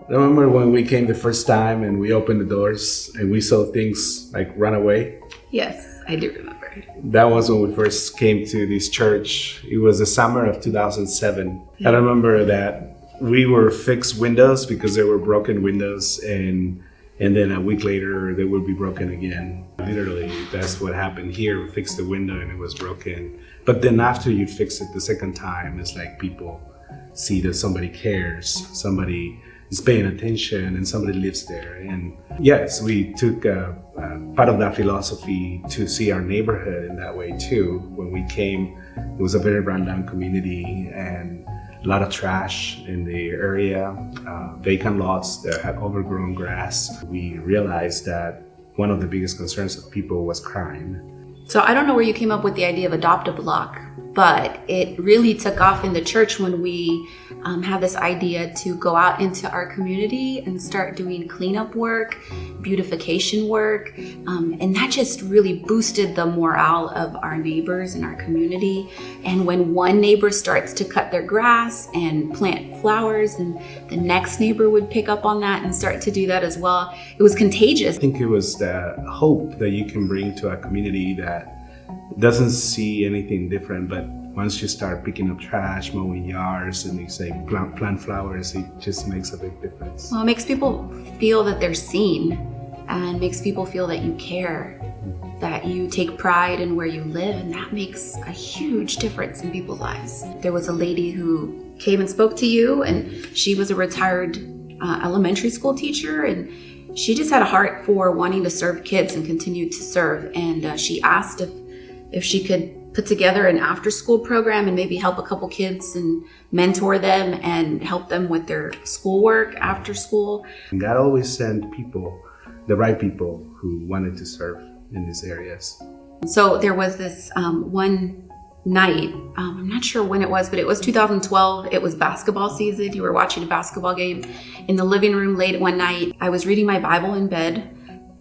I remember when we came the first time and we opened the doors and we saw things like run away. Yes, I do remember. That was when we first came to this church. It was the summer of 2007. I remember that we were fixed windows because there were broken windows, and then a week later they would be broken again. Literally, that's what happened here. We fixed the window and it was broken. But then after you fix it the second time, it's like people see that somebody cares, somebody is paying attention, and somebody lives there. And yes, we took part of that philosophy to see our neighborhood in that way too. When we came, it was a very rundown community and a lot of trash in the area, vacant lots that had overgrown grass. We realized that one of the biggest concerns of people was crime. So I don't know where you came up with the idea of Adopt a Block, but it really took off in the church when we had this idea to go out into our community and start doing cleanup work, beautification work, and that just really boosted the morale of our neighbors in our community. And when one neighbor starts to cut their grass and plant flowers, and the next neighbor would pick up on that and start to do that as well, it was contagious. I think it was the hope that you can bring to a community that doesn't see anything different, but once you start picking up trash, mowing yards, and you say plant flowers, it just makes a big difference. Well, it makes people feel that they're seen, and makes people feel that you care, that you take pride in where you live, and that makes a huge difference in people's lives. There was a lady who came and spoke to you, and she was a retired elementary school teacher, and she just had a heart for wanting to serve kids and continue to serve. And she asked if she could put together an after-school program and maybe help a couple kids and mentor them and help them with their schoolwork after school. And God always sent people, the right people who wanted to serve in these areas. So there was this one night, I'm not sure when it was, but it was 2012. It was basketball season. You were watching a basketball game in the living room late one night. I was reading my Bible in bed,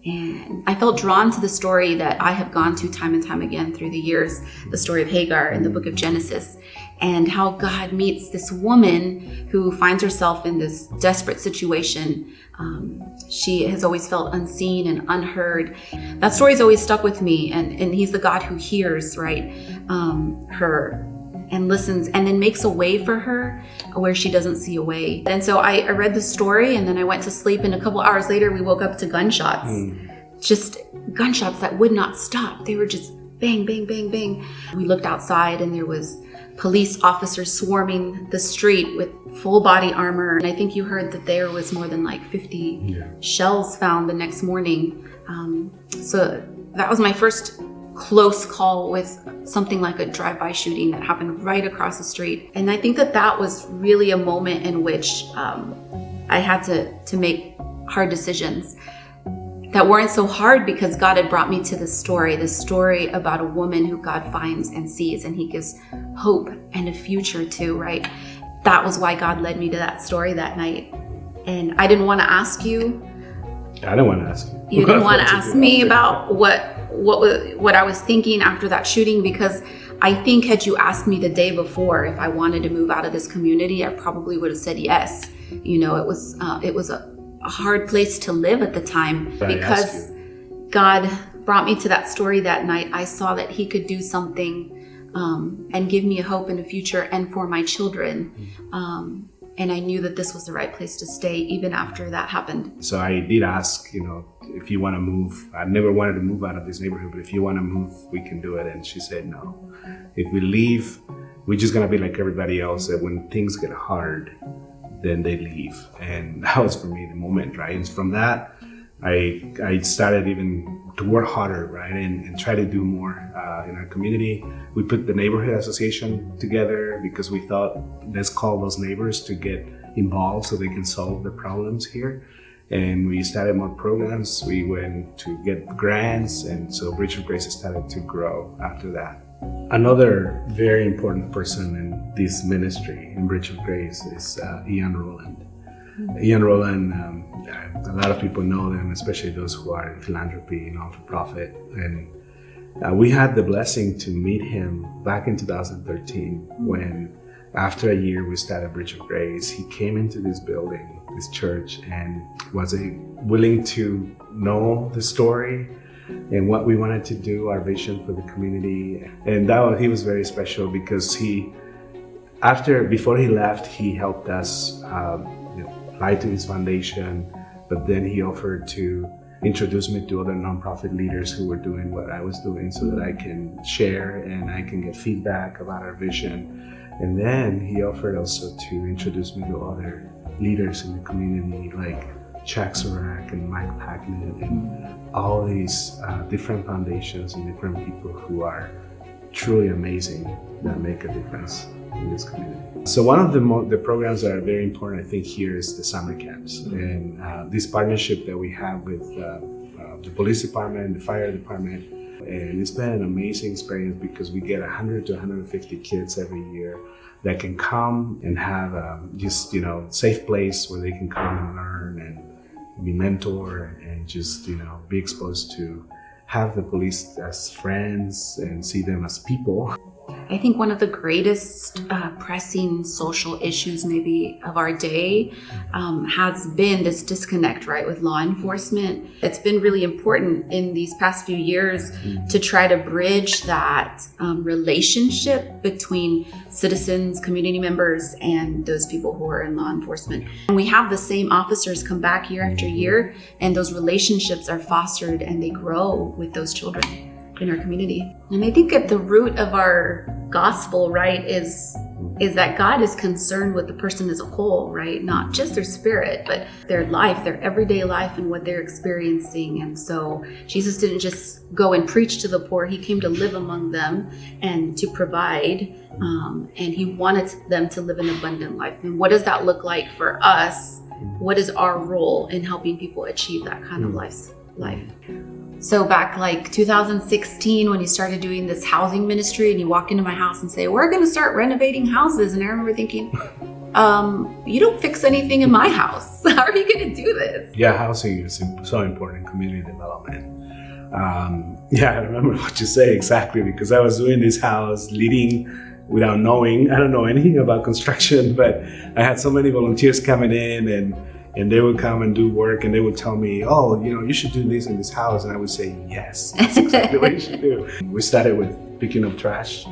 and I felt drawn to the story that I have gone to time and time again through the years, the story of Hagar in the book of Genesis, and how God meets this woman who finds herself in this desperate situation. She has always felt unseen and unheard. That story's always stuck with me, and he's the God who hears, right, her and listens and then makes a way for her where she doesn't see a way. And so I read the story, and then I went to sleep, and a couple hours later we woke up to gunshots. Just gunshots that would not stop. They were just bang, bang, bang, bang. We looked outside, and there was police officers swarming the street with full body armor. And I think you heard that there was more than like 50 shells found the next morning. So that was my first close call with something like a drive-by shooting that happened right across the street. And I think that was really a moment in which I had to make hard decisions that weren't so hard because God had brought me to this story about a woman who God finds and sees, and he gives hope and a future to, right? That was why God led me to that story that night. And I didn't want to ask you. I didn't want to ask you. You didn't want to ask me about what I was thinking after that shooting, because I think had you asked me the day before if I wanted to move out of this community, I probably would have said yes. You know, it was a hard place to live at the time, because God brought me to that story that night. I saw that he could do something and give me a hope and a future, and for my children. And I knew that this was the right place to stay even after that happened. So I did ask, if you want to move. I never wanted to move out of this neighborhood, but if you want to move, we can do it. And she said, no. If we leave, we're just going to be like everybody else, that when things get hard, then they leave. And that was for me the moment, right? And from that, I started even to work harder, right? And try to do more in our community. We put the neighborhood association together because we thought, let's call those neighbors to get involved so they can solve the problems here. And we started more programs. We went to get grants, and so Bridge of Grace started to grow after that. Another very important person in this ministry, in Bridge of Grace, is Ian Rowland. Ian Rowland, a lot of people know them, especially those who are in philanthropy, not-for-profit. And we had the blessing to meet him back in 2013 when, after a year we started Bridge of Grace, he came into this building this church and was willing to know the story and what we wanted to do, our vision for the community. And he was very special because before he left, he helped us apply to his foundation, but then he offered to introduce me to other nonprofit leaders who were doing what I was doing so that I can share and I can get feedback about our vision. And then he offered also to introduce me to other leaders in the community like Chuck Sorak and Mike Packnett and all these different foundations and different people who are truly amazing that make a difference in this community. So one of the programs that are very important, I think, here is the summer camps. And this partnership that we have with the police department, the fire department, and it's been an amazing experience because we get 100 to 150 kids every year that can come and have safe place where they can come and learn and be mentored and just be exposed to have the police as friends and see them as people. I think one of the greatest pressing social issues maybe of our day has been this disconnect, right, with law enforcement. It's been really important in these past few years to try to bridge that relationship between citizens, community members, and those people who are in law enforcement. And we have the same officers come back year after year, and those relationships are fostered and they grow with those children in our community. And I think at the root of our gospel, right, is that God is concerned with the person as a whole, right? Not just their spirit, but their life, their everyday life and what they're experiencing. And so Jesus didn't just go and preach to the poor. He came to live among them and to provide. And he wanted them to live an abundant life. And what does that look like for us? What is our role in helping people achieve that kind of life? So back like 2016, when you started doing this housing ministry and you walk into my house and say, we're going to start renovating houses. And I remember thinking, you don't fix anything in my house. How are you going to do this? Yeah, housing is so important in community development. I remember what you say exactly, because I was doing this house leading without knowing. I don't know anything about construction, but I had so many volunteers coming in and they would come and do work and they would tell me, you should do this in this house. And I would say, yes, that's exactly what you should do. We started with picking up trash,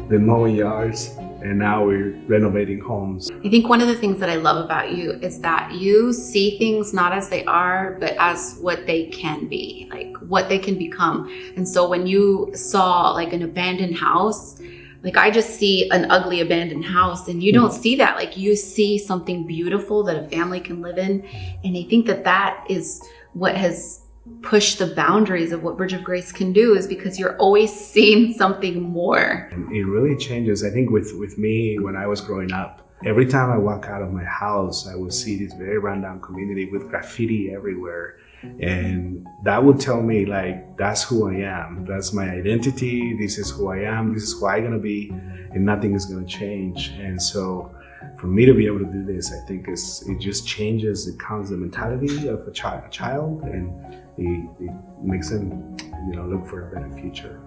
then mowing yards, and now we're renovating homes. I think one of the things that I love about you is that you see things not as they are, but as what they can be, like what they can become. And so when you saw like an abandoned house, like I just see an ugly abandoned house and you don't see that. Like you see something beautiful that a family can live in. And I think that is what has pushed the boundaries of what Bridge of Grace can do, is because you're always seeing something more. And it really changes. I think with me, when I was growing up, every time I walk out of my house, I would see this very rundown community with graffiti everywhere. And that would tell me, like, that's who I am. That's my identity. This is who I am. This is who I'm going to be. And nothing is going to change. And so for me to be able to do this, I think it just changes, it counts the mentality of a child, and it makes them, look for a better future.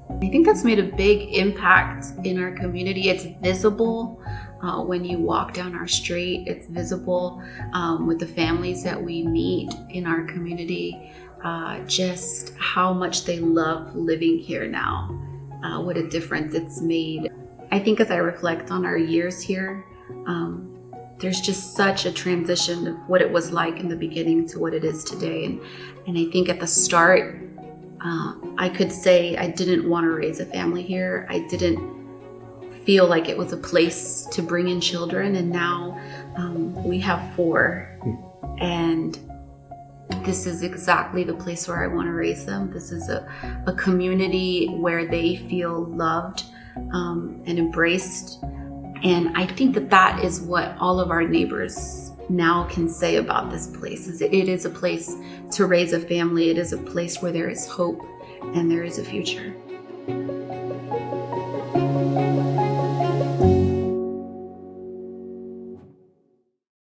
I think that's made a big impact in our community. It's visible when you walk down our street. It's visible with the families that we meet in our community, just how much they love living here now, what a difference it's made. I think as I reflect on our years here, there's just such a transition of what it was like in the beginning to what it is today. And I think at the start, I could say I didn't want to raise a family here. I didn't feel like it was a place to bring in children. And now we have 4. And this is exactly the place where I want to raise them. This is a community where they feel loved and embraced. And I think that is what all of our neighbors now can say about this place. It is a place to raise a family. It is a place where there is hope and there is a future.